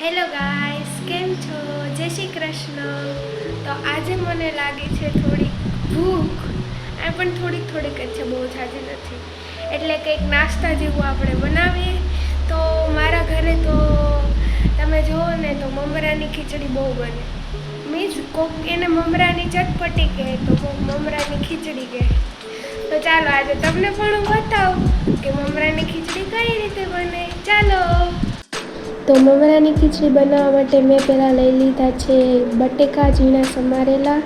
Hello guys, કેમ છો? જય શ્રી કૃષ્ણ. તો આજે મને લાગી છે થોડીક ભૂખ. આ પણ થોડીક જ છે, બહુ ઝાઝી નથી. એટલે કંઈક નાસ્તા જેવું આપણે બનાવીએ. તો મારા ઘરે તો તમે જુઓ ને તો મમરાની ખીચડી બહુ બને. મીન્સ કોક એને મમરાની ચટપટી કહે તો કોક મમરાની ખીચડી કહે. તો ચાલો આજે તમને પણ હું બતાવું કે મમરાની ખીચડી કઈ રીતે બને. ચાલો. તો મમરાની ખીચડી બનાવવા માટે મેં પહેલાં લઈ લીધા છે બટેકા ઝીણા સમારેલા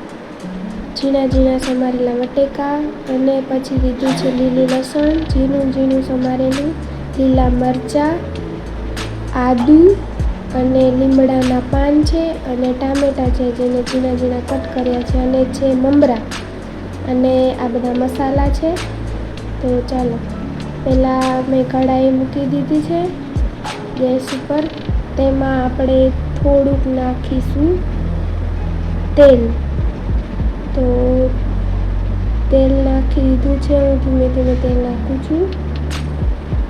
બટેકા, અને પછી લીધું છે લીલી લસણ, ઝીણું સમારેલું, લીલા મરચાં, આદુ અને લીમડાના પાન છે, અને ટામેટાં છે જેને ઝીણા કટ કર્યા છે, અને છે મમરા, અને આ બધા મસાલા છે. તો ચાલો પહેલાં મેં કઢાઈ મૂકી દીધી છે ગેસ ઉપર. તેમાં આપણે થોડુંક નાખીશું તેલ. તો તેલ નાખી દીધું છે. હું ધીમે તેલ નાખું છું.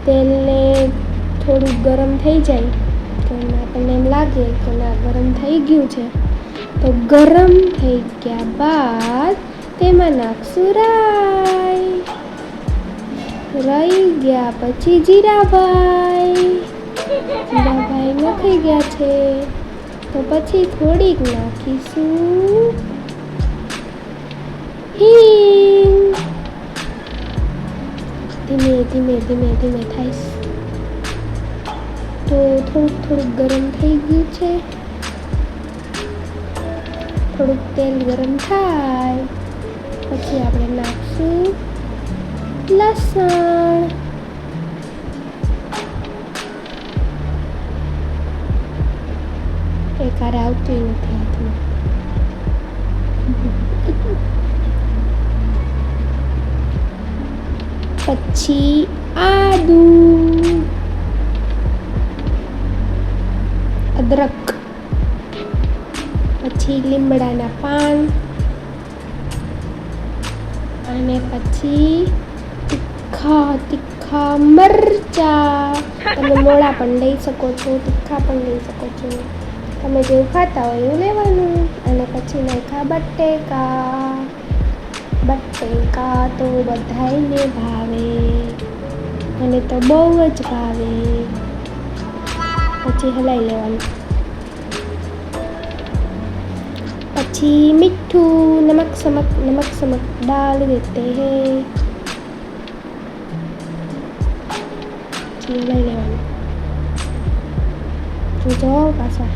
તેલને થોડુંક ગરમ થઈ જાય તો આપણને એમ લાગે કે ના ગરમ થઈ ગયું છે. તો ગરમ થઈ ગયા બાદ તેમાં નાખશું રાઈ ગયા પછી જીરાભાઈ નખાઈ ગયા છે. તો પછી થોડીક નાખીશું હિંગ. ધીમે થાય. તો થોડુંક ગરમ થઈ ગયું છે. થોડુંક તેલ ગરમ થાય પછી આપણે નાખશું લસણ. એકારે આવતું નથી હાથમાં. પછી આદુ, અદરક, પછી લીમડાના પાન, અને પછી તીખા મરચાં. તમે મોળા પણ લઈ શકો છો, તીખા પણ લઈ શકો છો. તમે જેવું ખાતા હોય એવું લેવાનું. અને પછી નાખ્યા બટેકા તો બધાયને ભાવે, મને તો બહુ જ ભાવે. પછી હલાવી લેવાનું. પછી મીઠું, નમક સમક डाल देते हैं. હલાવી લેવાનું. જો પાછા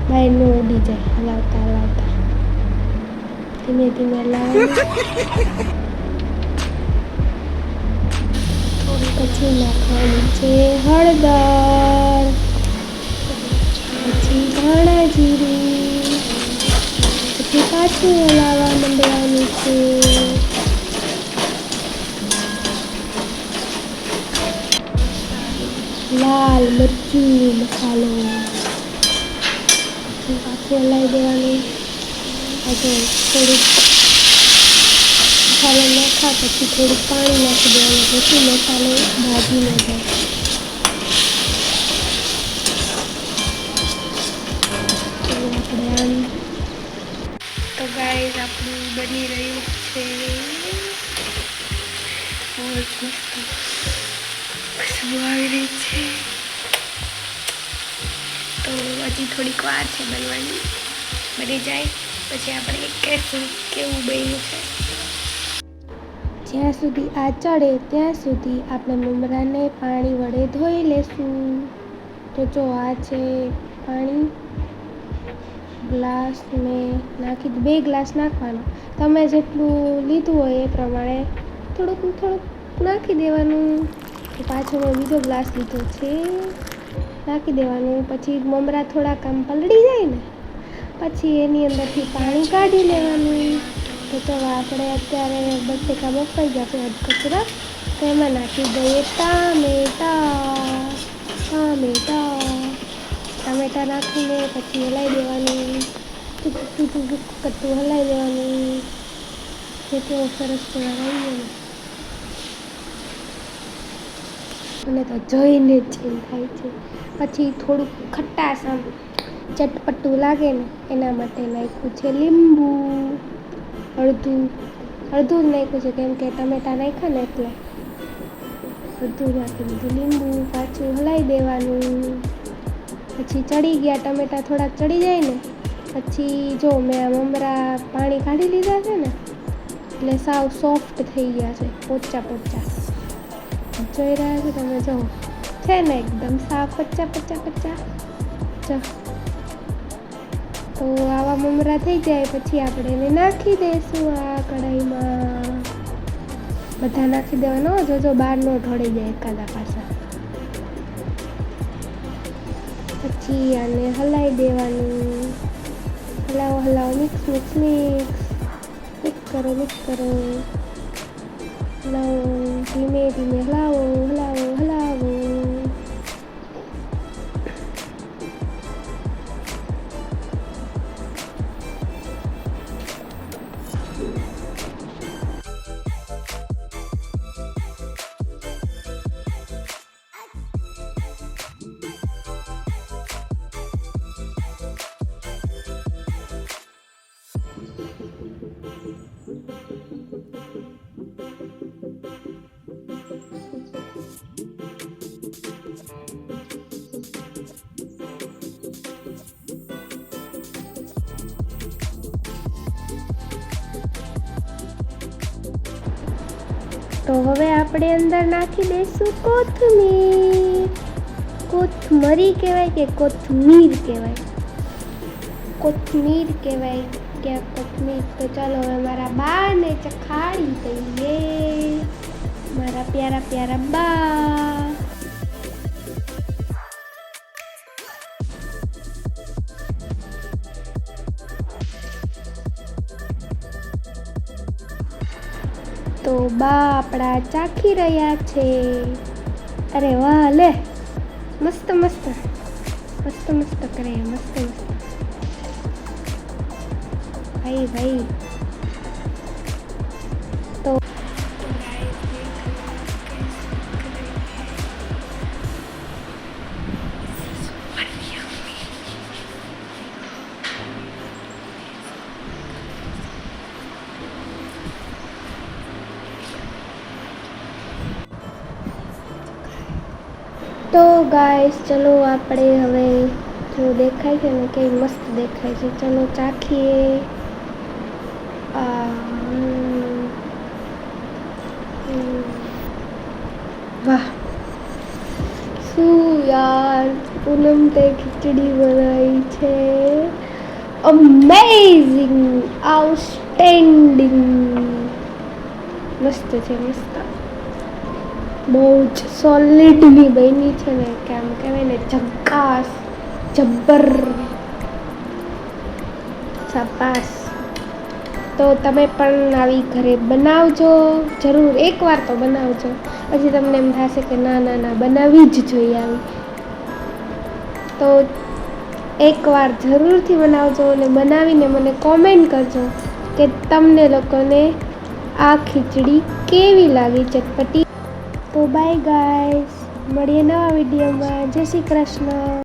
બહાર ન ઉડી જાય હલાવતા. ધીમે હલાવવાનું. પછી નાખવાનું છે હળદર, પછી ધાણા જીરું, પછી પાછું હલાવવા માંડવાનું છે. લાલ મરચું મસાલો, પછી પાછું હલાવી દેવાનું. થોડુંક મસાલો નાખા પછી થોડુંક પાણી નાખી દેવાનું, પછી મસાલો ભાજી ન જાય. તો ગાઈસ આપણું બની રહ્યું છે બહુ જ મસ્ત ખુશ્બુ આવી રહી છે. તો હજી થોડીક વાર છે બનવાની. બની જાય પછી આપણે કહેશું કેવું બન્યું છે. જ્યાં સુધી આ ચડે ત્યાં સુધી આપણે મમરાને પાણી વડે ધોઈ લેશું. તો જો આ છે પાણી. ગ્લાસ મેં નાખી 2 ગ્લાસ નાખવાનો. તમે જેટલું લીધું હોય એ પ્રમાણે થોડુંક નાખી દેવાનું. તો પાછો મેં બીજો ગ્લાસ લીધો છે, નાખી દેવાનું. પછી મમરા થોડાક આમ પલળી જાય ને પછી એની અંદરથી પાણી કાઢી લેવાનું. તો ચલો આપણે અત્યારે બટેકા બફાઈ ગયા છે અધકચરા. તો એમાં નાખી દઈએ ટામેટા નાખીને પછી હલાવી દેવાનું. ટૂંકું હલાવી દેવાનું. જે કેવો સરસ કલર આવી ગયો ને. મને તો જોઈને જ એમ થાય છે પછી થોડુંક ખટાશ આમ ચટપટું લાગે ને એના માટે નાખ્યું છે લીંબુ. અડધું જ નાખ્યું છે કેમ કે ટમેટાં નાખ્યા ને એટલે અડધું નાખી દીધું લીંબુ. પાછું હલાવી દેવાનું. પછી ચડી ગયા ટમેટાં, થોડાક ચડી જાય ને પછી જો મેં આ મમરા પાણી કાઢી લીધા છે ને એટલે સાવ સોફ્ટ થઈ ગયા છે, પોચા જોઈ રહ્યા છો તમે, જો છે ને એકદમ સાવ પચ્ચા. જો તો આવા મમરા થઈ જાય પછી આપણે એને નાખી દઈશું આ કઢાઈમાં. બધા નાખી દેવાનો, જો બહાર નો ઢળી જાય એકાદા પાછા. પછી આને હલાવી દેવાનું. હલાવો, મિક્સ કરો. હલાવો, ધીમે હલાવો. તો હવે આપણે અંદર નાખી દઈશું કોથમરી કહેવાય કે કોથમીર કહેવાય? કોથમીર કહેવાય કે કોથમીર. તો ચાલો હવે મારા બાને ચખાડી દઈએ, મારા પ્યારા બા. તો બા આપણા ચાખી રહ્યા છે. અરે વાહ, લે મસ્ત કરે, મસ્ત. ભાઈ તો ગાઈસ ચલો આપણે હવે જો દેખાય છે ને કેવી મસ્ત દેખાય છે, ચલો ચાખીએ. વાહ, શું યાર, પૂનમ તે ખીચડી બનાવી છે. અમેઝિંગ, આઉટસ્ટેન્ડિંગ, મસ્ત છે. બહુ જ સોલિડની બની છે ને, કે આમ કહેવાય ને ઝકાસ, જબ્બર, શાબાશ. તો તમે પણ આવી ઘરે બનાવજો જરૂર, એકવાર તો બનાવજો, પછી તમને એમ થશે કે ના બનાવવી જ જોઈએ આવી. તો એકવાર જરૂરથી બનાવજો અને બનાવીને મને કોમેન્ટ કરજો કે તમને લોકોને આ ખીચડી કેવી લાગી, ચટપટી. તો બાય ગાઈસ, મળીએ નવા વિડીયોમાં. જય શ્રી કૃષ્ણ.